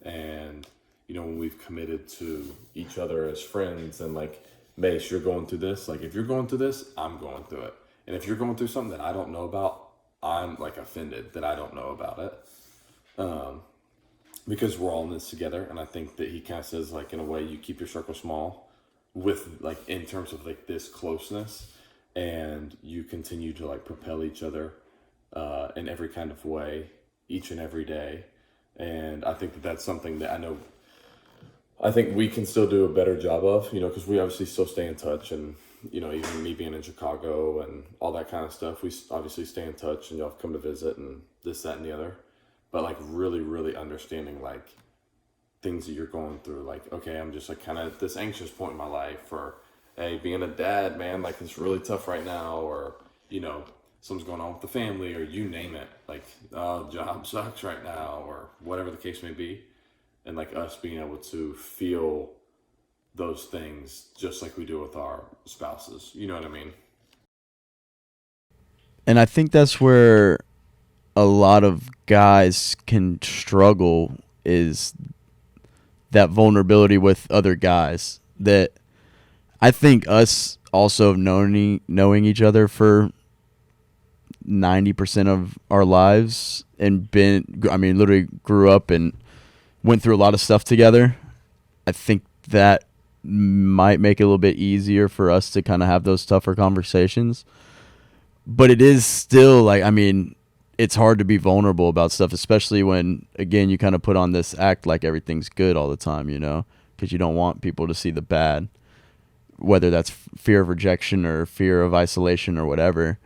And, you know, when we've committed to each other as friends, and like, Mace, you're going through this. Like, if you're going through this, I'm going through it. And if you're going through something that I don't know about, I'm like offended that I don't know about it. Because we're all in this together. And I think that he kind of says, like, in a way, you keep your circle small with like, in terms of like this closeness, and you continue to like propel each other in every kind of way, each and every day. And I think that that's something that I think we can still do a better job of, you know, because we obviously still stay in touch. And, you know, even me being in Chicago and all that kind of stuff, we obviously stay in touch, and y'all have come to visit and this, that, and the other. But like really, really understanding like things that you're going through. Like, okay, I'm just like kind of at this anxious point in my life, or hey, being a dad, man, like it's really tough right now, or, you know, something's going on with the family, or you name it, like, oh, job sucks right now, or whatever the case may be. And like us being able to feel those things just like we do with our spouses. You know what I mean? And I think that's where a lot of guys can struggle, is that vulnerability with other guys. That I think us also knowing each other for 90% of our lives, and literally grew up and went through a lot of stuff together. I think that might make it a little bit easier for us to kind of have those tougher conversations. But it is still like, I mean, it's hard to be vulnerable about stuff, especially when, again, you kind of put on this act like everything's good all the time, you know, because you don't want people to see the bad, whether that's fear of rejection or fear of isolation or whatever.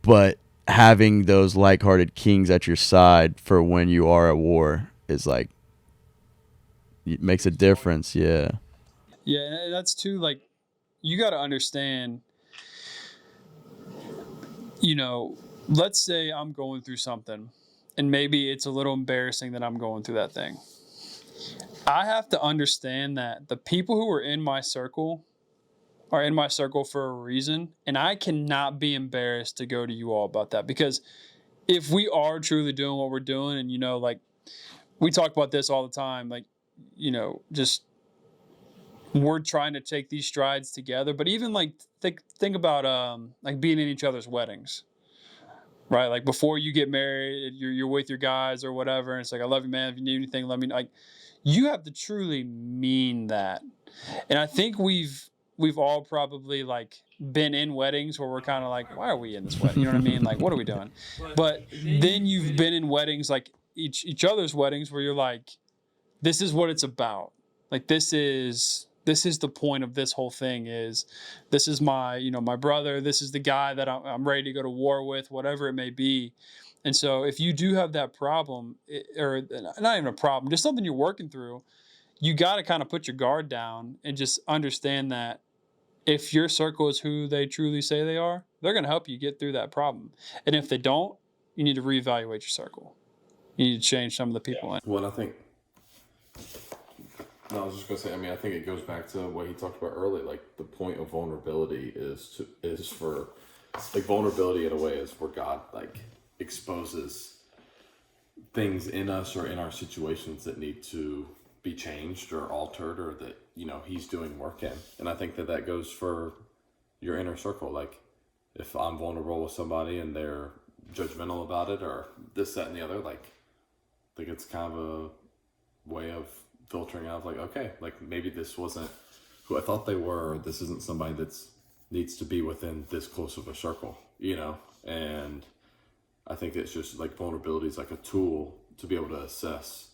But having those like-hearted kings at your side for when you are at war is like, it makes a difference. Yeah. yeah, and that's too, like, you got to understand, you know, let's say I'm going through something and maybe it's a little embarrassing that I'm going through that thing. I have to understand that the people who are in my circle are in my circle for a reason, and I cannot be embarrassed to go to you all about that, because if we are truly doing what we're doing, and like we talk about this all the time, like just we're trying to take these strides together. But even like think about like being in each other's weddings, right? Like before you get married, you're with your guys or whatever, and it's like, I love you, man. If you need anything, let me know. Like, you have to truly mean that. And I think we've all probably like been in weddings where we're kind of like, why are we in this wedding? You know what I mean? Like, what are we doing? But then you've been in weddings, like each other's weddings, where you're like, this is what it's about. Like, this is the point of this whole thing. Is this is my my brother. This is the guy that I'm ready to go to war with, whatever it may be. And so if you do have that problem, or not even a problem, just something you're working through, you got to kind of put your guard down and just understand that if your circle is who they truly say they are, they're going to help you get through that problem. And if they don't, you need to reevaluate your circle. You need to change some of the people in. Well, I think, no, I was just going to say, I mean, I think it goes back to what he talked about earlier. Like, the point of vulnerability is for, like, vulnerability in a way is where God, like, exposes things in us or in our situations that need to be changed or altered, or that he's doing work in. And I think that goes for your inner circle. Like, if I'm vulnerable with somebody and they're judgmental about it, or this, that, and the other, like, I think it's kind of a way of filtering out, like, okay, like, maybe this wasn't who I thought they were, or this isn't somebody that's needs to be within this close of a circle, and I think it's just like vulnerability is like a tool to be able to assess,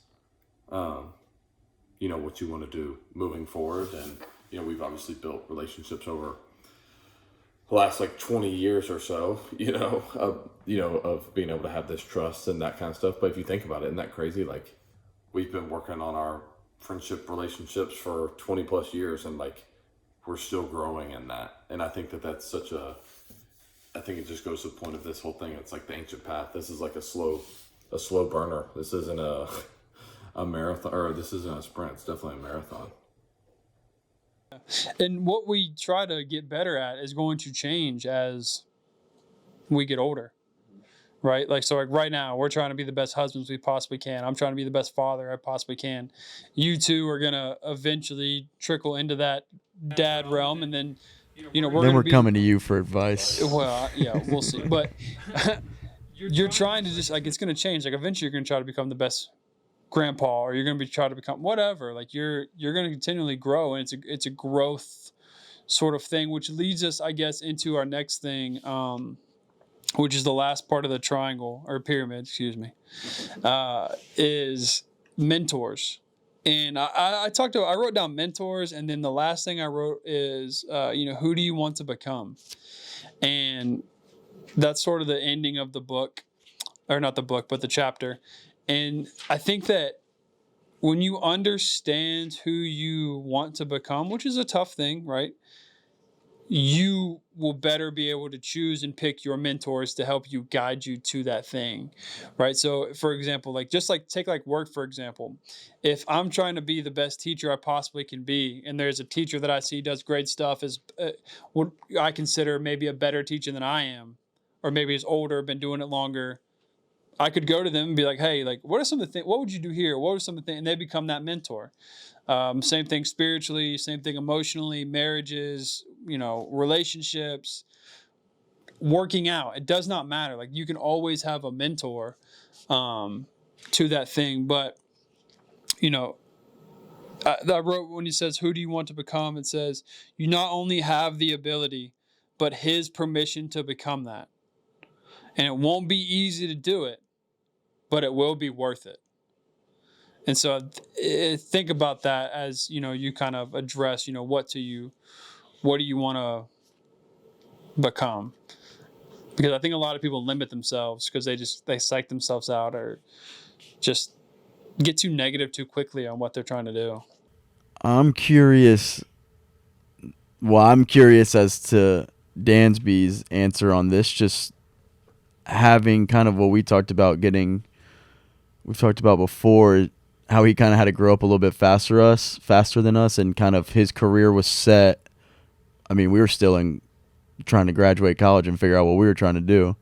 what you want to do moving forward. And, we've obviously built relationships over the last like 20 years or so, of being able to have this trust and that kind of stuff. But if you think about it, isn't that crazy? Like, we've been working on our friendship relationships for 20 plus years, and like, we're still growing in that. And I think that's I think it just goes to the point of this whole thing. It's like the ancient path. This is like a slow burner. This isn't a marathon, or this isn't a sprint. It's definitely a marathon. And what we try to get better at is going to change as we get older, right? Like, so like right now, we're trying to be the best husbands we possibly can. I'm trying to be the best father I possibly can. You two are going to eventually trickle into that dad realm, and then we're coming to you for advice. Well, yeah, we'll see. But you're trying to just, like, it's going to change. Like, eventually you're going to try to become the best grandpa, or you're going to try to become whatever. Like, you're going to continually grow, and it's a growth sort of thing, which leads us, I guess, into our next thing, which is the last part of the triangle, or pyramid, excuse me, is mentors. And I wrote down mentors, and then the last thing I wrote is, who do you want to become? And that's sort of the ending of the book, or not the book, but the chapter. And I think that when you understand who you want to become, which is a tough thing, right? You will better be able to choose and pick your mentors to help you guide you to that thing, right? So, for example, like, just like take like work, for example. If I'm trying to be the best teacher I possibly can be, and there's a teacher that I see does great stuff, is what I consider maybe a better teacher than I am, or maybe is older, been doing it longer, I could go to them and be like, hey, like, what are some of the things, what would you do here? What are some of the things? And they become that mentor. Same thing spiritually, same thing emotionally, marriages, relationships, working out. It does not matter. Like, you can always have a mentor to that thing. But, I wrote, when he says, who do you want to become? It says, you not only have the ability, but his permission to become that. And it won't be easy to do it, but it will be worth it. And so think about that as, you kind of address, what do you want to become? Because I think a lot of people limit themselves because they psych themselves out, or just get too negative too quickly on what they're trying to do. I'm curious as to Dansby's answer on this, just having kind of what we talked about, getting we've talked about before, how he kind of had to grow up a little bit faster than us, and kind of his career was set. I mean, we were still trying to graduate college and figure out what we were trying to do.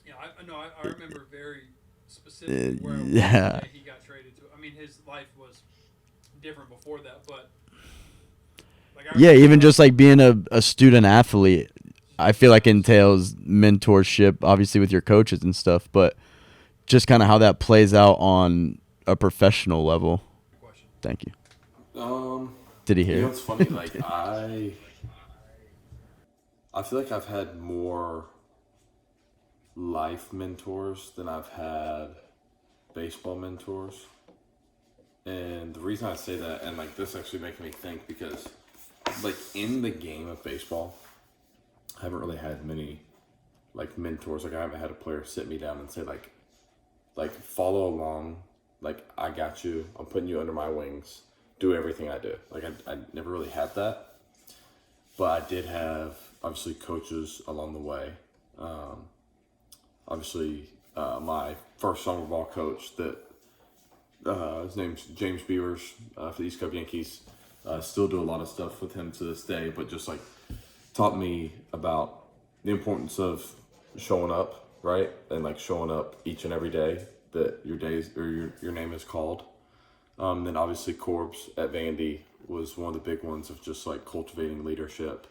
Yeah, I remember very specifically where yeah. he got traded to. I mean, his life was different before that, but like Yeah, even just like being a student athlete, I feel like entails mentorship, obviously with your coaches and stuff, but just kind of how that plays out on a professional level. Thank you. Did he hear? You know, it's funny. Like I feel like I've had more life mentors than I've had baseball mentors. And the reason I say that, and like this actually making me think, because like in the game of baseball, I haven't really had many like mentors. Like I haven't had a player sit me down and say like follow along. Like I got you. I'm putting you under my wings. Do everything I do. Like I never really had that, but I did have obviously coaches along the way. Obviously, my first summer ball coach that his name's James Beavers for the East Coast Yankees. Still do a lot of stuff with him to this day, but just like taught me about the importance of showing up, right? And like showing up each and every day that your days or your name is called. Then obviously Corbs at Vandy was one of the big ones of just like cultivating leadership,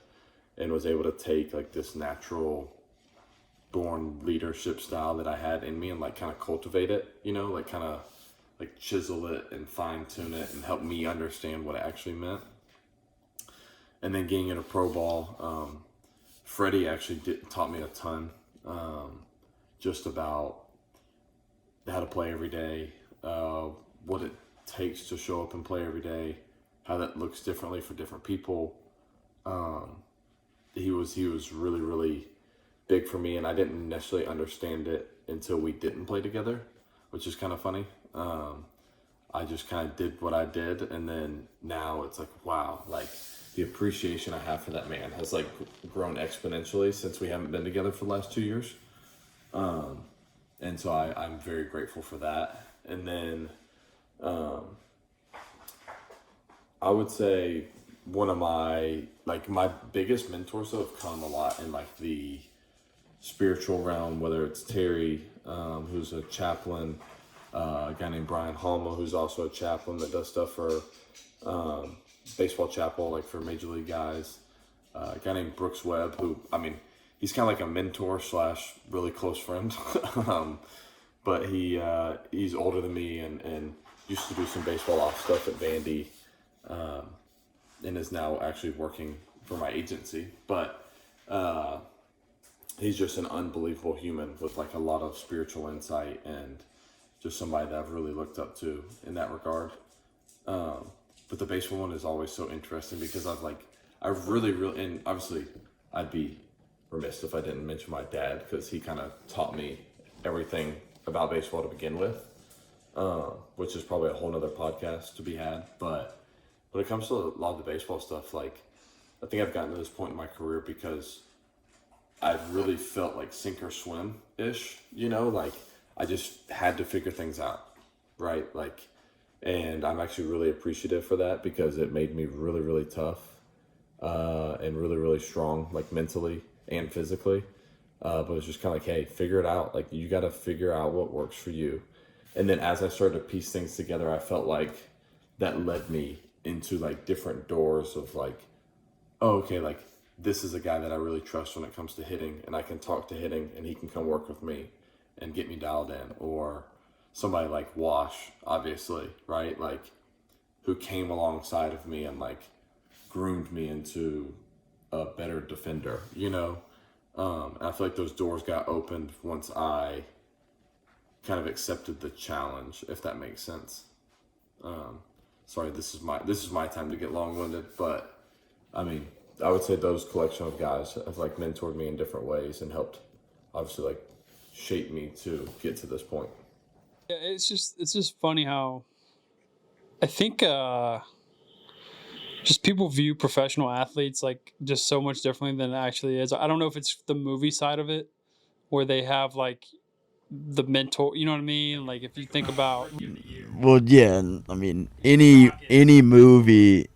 and was able to take like this natural born leadership style that I had in me and like kind of cultivate it, you know, like kind of like chisel it and fine tune it and help me understand what it actually meant. And then getting into pro ball, Freddie actually taught me a ton, just about how to play every day, what it takes to show up and play every day, how that looks differently for different people. He was really, really big for me, and I didn't necessarily understand it until we didn't play together, which is kind of funny. I just kind of did what I did, and then now it's like, wow, like the appreciation I have for that man has like grown exponentially since we haven't been together for the last 2 years. And so I'm very grateful for that. And then I would say one of my biggest mentors have come a lot in like the spiritual realm, whether it's Terry, who's a chaplain, a guy named Brian Halma, who's also a chaplain that does stuff for baseball chapel, like for major league guys, a guy named Brooks Webb, who, I mean, he's kind of like a mentor / really close friend. But he's older than me and used to do some baseball off stuff at Vandy, and is now actually working for my agency. But he's just an unbelievable human with like a lot of spiritual insight, and just somebody that I've really looked up to in that regard. But the baseball one is always so interesting because I really, and obviously I'd be remiss if I didn't mention my dad, because he kind of taught me everything about baseball to begin with, which is probably a whole nother podcast to be had. But when it comes to a lot of the baseball stuff, like I think I've gotten to this point in my career because I've really felt like sink or swim-ish, you know, like I just had to figure things out, right? Like, and I'm actually really appreciative for that because it made me really, really tough and really, really strong, like mentally and physically. But it's just kind of like, hey, figure it out. Like, you got to figure out what works for you. And then as I started to piece things together, I felt like that led me into like different doors of like, oh, okay, like this is a guy that I really trust when it comes to hitting, and I can talk to hitting and he can come work with me and get me dialed in. Or somebody like Wash, obviously, right? Like, who came alongside of me and like groomed me into a better defender, you know? And I feel like those doors got opened once I kind of accepted the challenge, if that makes sense. Sorry, this is my time to get long-winded, but I mean, I would say those collection of guys have like mentored me in different ways and helped obviously like shape me to get to this point. Yeah, it's just funny how I think just people view professional athletes like just so much differently than it actually is. I don't know if it's the movie side of it where they have like the mentor. You know what I mean? Like if you think about Well, yeah, I mean, any movie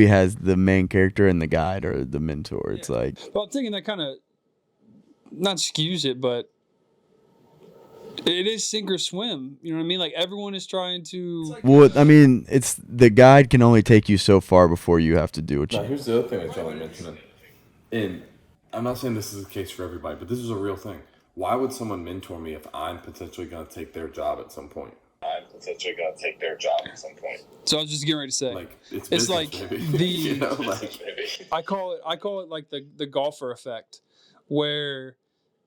has the main character and the guide or the mentor. It's like, well, I'm thinking that kind of not skews it, but it is sink or swim. You know what I mean? Like everyone is trying to. well, I mean, it's the guide can only take you so far before you have to do what Now, you. here's the other thing that Charlie mentioned, and I'm not saying this is the case for everybody, but this is a real thing. Why would someone mentor me if I'm potentially going to take their job at some point? I'm potentially going to take their job at some point. So I was just getting ready to say, Like it's It's business, like baby. the- you know, like Maybe. I call it like the golfer effect, where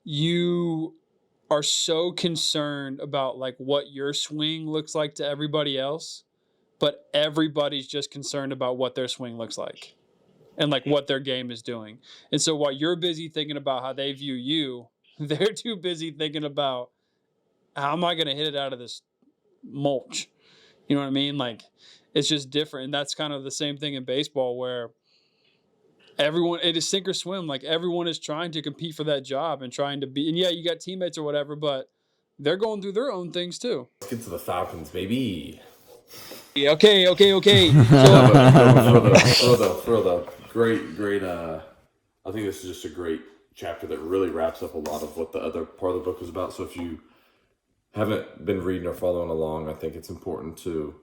you are so concerned about like what your swing looks like to everybody else, but everybody's just concerned about what their swing looks like and like what their game is doing. And so while you're busy thinking about how they view you, they're too busy thinking about how am I going to hit it out of this mulch? You know what I mean? Like it's just different. And that's kind of the same thing in baseball where everyone, it is sink or swim. Like everyone is trying to compete for that job and trying to be, and yeah, you got teammates or whatever, but they're going through their own things too. let's get to the Falcons, baby. Yeah, okay. No, So, but for the great. I think this is just a great chapter that really wraps up a lot of what the other part of the book was about. So if you haven't been reading or following along, I think it's important to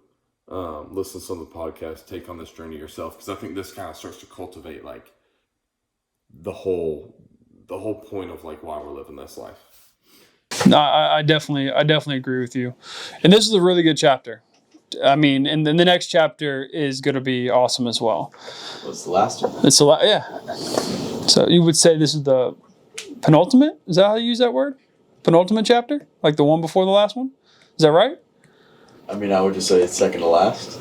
listen to some of the podcasts, take on this journey yourself, because I think this kind of starts to cultivate like the whole point of like why we're living this life. no, I definitely agree with you. And this is a really good chapter. I mean, and then the next chapter is going to be awesome as well. What's the last one? It's a lot, yeah. So you would say this is the penultimate? Is that how you use that word? Penultimate chapter? Like the one before the last one? Is that right? I mean, I would just say it's second to last.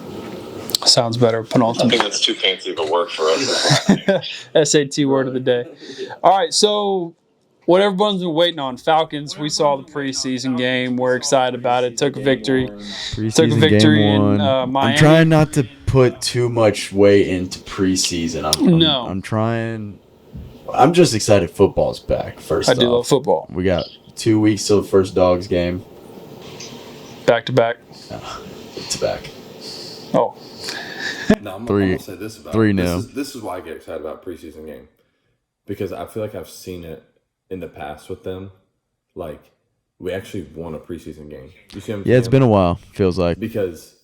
Sounds better. I think Penultimate. that's too fancy of a word for us. SAT word of the day. All right, so what everyone's been waiting on, Falcons. We saw the preseason game. We're excited about it. Took a victory. Took a victory in Miami. I'm trying not to put too much weight into preseason. No. I'm trying. I'm just excited football's back. First I off, do love football. we got 2 weeks till the first Dogs game. Back to back. It's back. Oh, Now, I'm Three- going to say this about 3-0. This is why I get excited about preseason game, because I feel like I've seen it in the past with them. Like we actually won a preseason game. You see what I'm Yeah, it's saying? been a while. Feels like. Because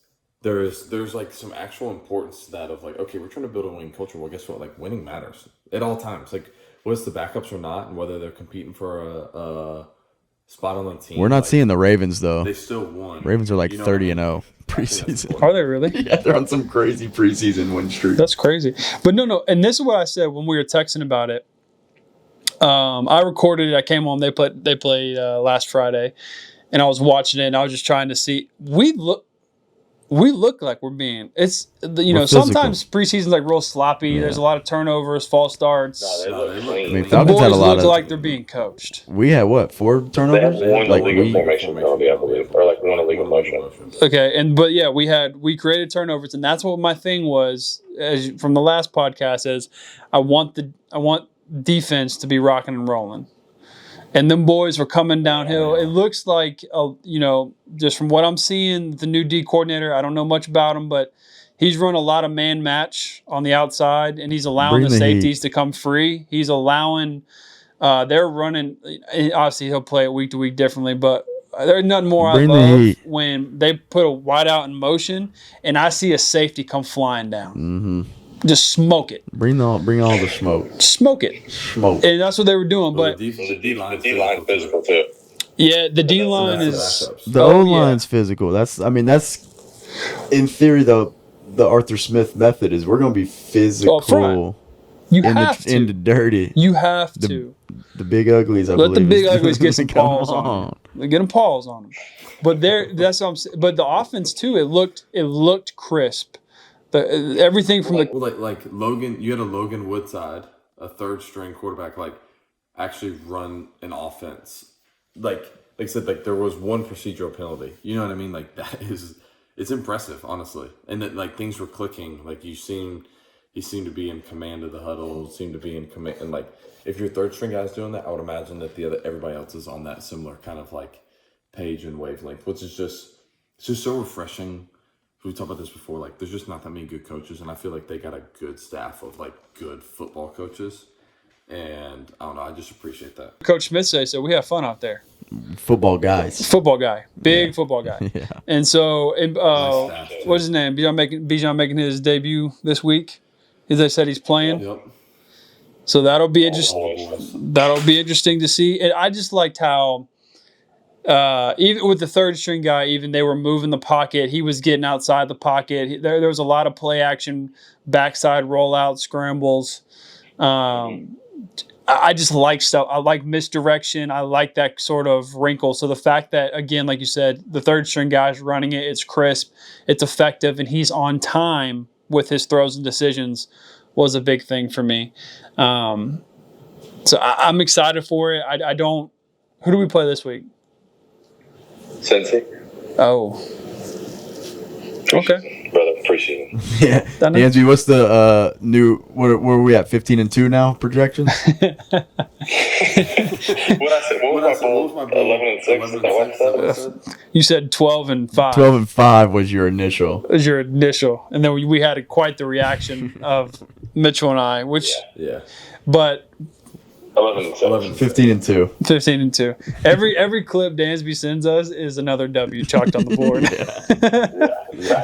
there's like some actual importance to that of like, okay, we're trying to build a winning culture. Well, guess what? Like winning matters at all times. Like whether it's the backups or not, and whether they're competing for a spot on the team. We're not like, seeing the Ravens though. They still won. Ravens are like You know 30 what I and mean? 0 I think that's preseason. important. are they really? Yeah, they're on some crazy preseason win streak. That's crazy. But no. And this is what I said when we were texting about it. I recorded it. I came home. They played last Friday, and I was watching it. And I was just trying to see. We look like we're being. It's you know We're physical. sometimes preseason's like real sloppy. Yeah. There's a lot of turnovers, false starts. No, they No, look they look clean. I mean, The Falcons boys had a lot look of. like they're being coached. We had what 4 They have turnovers? won Like the league of we. formation penalty, I believe, or like won a league of motion. Okay, but yeah, we created turnovers, and that's what my thing was from the last podcast. Is I want defense to be rocking and rolling, and them boys were coming downhill. It looks like just from what I'm seeing, the new D coordinator. I don't know much about him, but he's run a lot of man match on the outside, and he's allowing Bring the the heat. safeties to come free. He's allowing. They're running. Obviously, he'll play it week to week differently, but there's nothing more I Bring the love heat. when they put a wide out in motion and I see a safety come flying down. Mm-hmm. Just smoke it. Bring all the smoke. Smoke it. Smoke. And that's what they were doing. But the The D line D-line physical too. yeah, the D line That's is. the backups. The Oh, O yeah. line's physical. That's in theory the Arthur Smith method is we're gonna be physical front. You have to. in the dirty. You have to. The big uglies. I Let the believe, big is uglies get doing- some Come paws on them. Get them paws on them. But that's what I'm saying. But the offense too, it looked crisp. Everything from the Well, like Logan, you had a Logan Woodside, a third string quarterback, like actually run an offense. Like I said, like there was one procedural penalty. You know what I mean? Like it's impressive, honestly. And that like things were clicking. Like he seemed to be in command of the huddle. Seemed to be in command. And like if your third string guy's doing that, I would imagine that everybody else is on that similar kind of like page and wavelength, which is it's just so refreshing. We talked about this before. Like, there's just not that many good coaches, and I feel like they got a good staff of like good football coaches. And I don't know, I just appreciate that. Coach Smith says so. We have fun out there. Football guys. Football guy, big football guy. Yeah. And so, Nice staff, too. what's his name? Bijan making his debut this week. As I said, he's playing. Yep. So that'll be interesting. All the boys. That'll be interesting to see. And I just liked how, even with the third string guy, even they were moving the pocket. He was getting outside the pocket. There was a lot of play action, backside rollout, scrambles. I just like stuff. I like misdirection. I like that sort of wrinkle. So the fact that, again, like you said, the third string guy's running it, it's crisp, it's effective, and he's on time with his throws and decisions was a big thing for me. So I'm excited for it. I don't. Who do we play this week? Cincy. Oh. Okay. Brother, appreciate it. Yeah. Done it? Angie, what's the new? Where are we at? 15-2 now projections. What I said? What was my bold? 11 and 6. Is that what I said? You said 12-5. 12-5 was your initial. Was your initial, and then we had quite the reaction of Mitchell and I, which, Yeah. but 11 and 7. 15-2. 15-2. Every clip Dansby sends us is another W chalked on the board.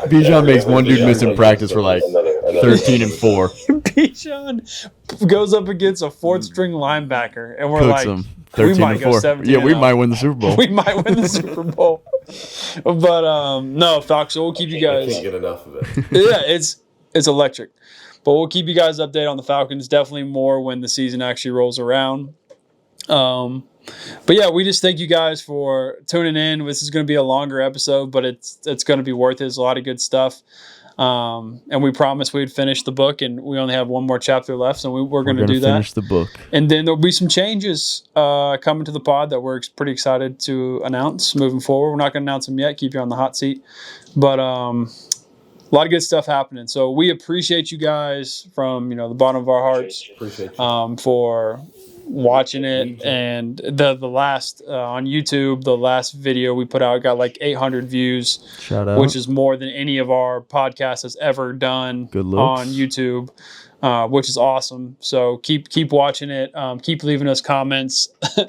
Bijan makes one dude miss in practice for like 13-4. Bijan goes up against a fourth string linebacker, and we're Cooks like, him. we might go 13-4. 17-0. Yeah, we might win the Super Bowl. We might win the Super Bowl. But no, Falcons. So we'll keep you I guys. can't get enough of it. Yeah, it's electric. But we'll keep you guys updated on the Falcons. Definitely more when the season actually rolls around. But yeah, we just thank you guys for tuning in. This is going to be a longer episode, but it's going to be worth it. There's a lot of good stuff. And we promised we'd finish the book, and we only have one more chapter left, so we're going to do that. Finish the book. And then there'll be some changes coming to the pod that we're pretty excited to announce moving forward. We're not going to announce them yet, keep you on the hot seat. But a lot of good stuff happening. So we appreciate you guys from the bottom of our hearts Appreciate you. for watching it. And the last on YouTube, the last video we put out got like 800 views, Shout out. which is more than any of our podcasts has ever done Good looks. on YouTube. Which is awesome. So keep watching it. Keep leaving us comments. A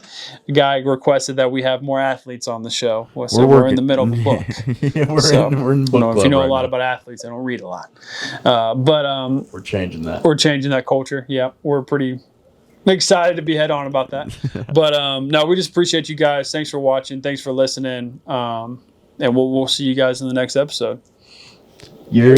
guy requested that we have more athletes on the show. So we're in the middle of the book. Yeah, we're So, in book if you club know right a lot now. about athletes, I don't read a lot. But We're changing that. we're changing that culture. Yeah, we're pretty excited to be head on about that. But no, we just appreciate you guys. Thanks for watching. Thanks for listening. And we'll see you guys in the next episode. Yeah.